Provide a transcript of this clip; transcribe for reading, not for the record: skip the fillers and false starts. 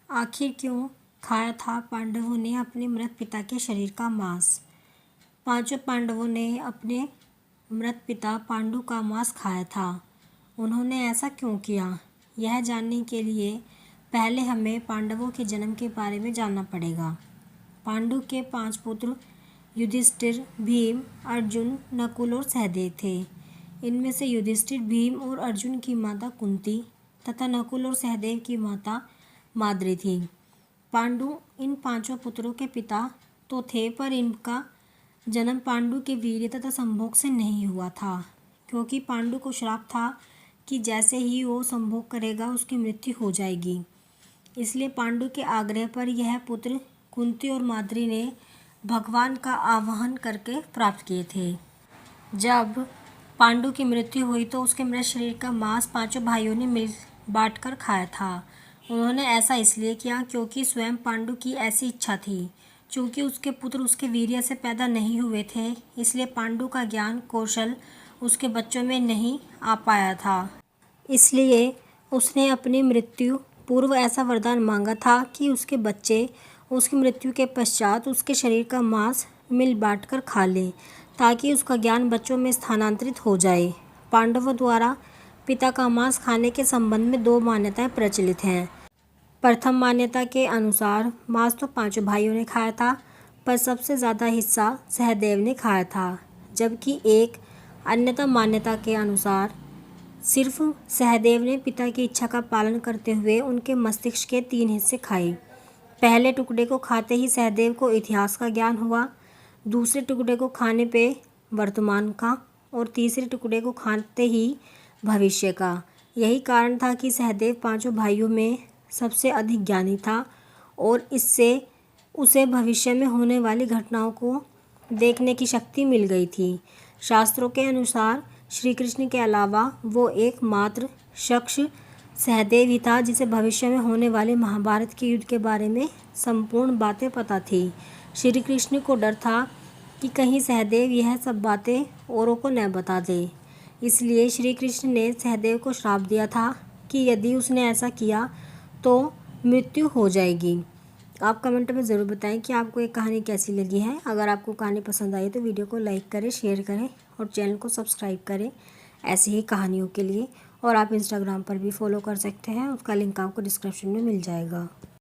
आखिर क्यों खाया था पांडवों ने अपने मृत पिता के शरीर का मांस। पांचों पांडवों ने अपने मृत पिता पांडु का मांस खाया था। उन्होंने ऐसा क्यों किया, यह जानने के लिए पहले हमें पांडवों के जन्म के बारे में जानना पड़ेगा। पांडु के 5 पुत्र युधिष्ठिर, भीम, अर्जुन, नकुल और सहदेव थे। इनमें से युधिष्ठिर, भीम और अर्जुन की माता कुंती तथा नकुल और सहदेव की माता माद्री थी। पांडु इन 5 पुत्रों के पिता तो थे, पर इनका जन्म पांडु के वीर्य तथा संभोग से नहीं हुआ था, क्योंकि पांडु को श्राप था कि जैसे ही वो संभोग करेगा उसकी मृत्यु हो जाएगी। इसलिए पांडु के आग्रह पर यह पुत्र कुंती और माद्री ने भगवान का आवाहन करके प्राप्त किए थे। जब पांडु की मृत्यु हुई तो उसके मृत शरीर का मांस 5 भाइयों ने मिल बांट कर खाया था। उन्होंने ऐसा इसलिए किया क्योंकि स्वयं पांडु की ऐसी इच्छा थी। चूँकि उसके पुत्र उसके वीर्य से पैदा नहीं हुए थे, इसलिए पांडु का ज्ञान कौशल उसके बच्चों में नहीं आ पाया था। इसलिए उसने अपनी मृत्यु पूर्व ऐसा वरदान मांगा था कि उसके बच्चे उसकी मृत्यु के पश्चात उसके शरीर का मांस मिल बांट कर खा लें, ताकि उसका ज्ञान बच्चों में स्थानांतरित हो जाए। पांडवों द्वारा पिता का मांस खाने के संबंध में 2 मान्यताएं प्रचलित हैं। प्रथम मान्यता के अनुसार मांस तो 5 भाइयों ने खाया था, पर सबसे ज़्यादा हिस्सा सहदेव ने खाया था, जबकि एक अन्यथा मान्यता के अनुसार सिर्फ सहदेव ने पिता की इच्छा का पालन करते हुए उनके मस्तिष्क के 3 हिस्से खाए। पहले टुकड़े को खाते ही सहदेव को इतिहास का ज्ञान हुआ, दूसरे टुकड़े को खाने पे वर्तमान का, और तीसरे टुकड़े को खाते ही भविष्य का। यही कारण था कि सहदेव 5 भाइयों में सबसे अधिक ज्ञानी था, और इससे उसे भविष्य में होने वाली घटनाओं को देखने की शक्ति मिल गई थी। शास्त्रों के अनुसार श्री कृष्ण के अलावा वो एकमात्र शख्स सहदेव ही था जिसे भविष्य में होने वाले महाभारत के युद्ध के बारे में संपूर्ण बातें पता थी। श्री कृष्ण को डर था कि कहीं सहदेव यह सब बातें औरों को न बता दे, इसलिए श्री कृष्ण ने सहदेव को श्राप दिया था कि यदि उसने ऐसा किया तो मृत्यु हो जाएगी। आप कमेंट में ज़रूर बताएं कि आपको ये कहानी कैसी लगी है। अगर आपको कहानी पसंद आई तो वीडियो को लाइक करें, शेयर करें और चैनल को सब्सक्राइब करें ऐसी ही कहानियों के लिए। और आप इंस्टाग्राम पर भी फॉलो कर सकते हैं, उसका लिंक आपको डिस्क्रिप्शन में मिल जाएगा।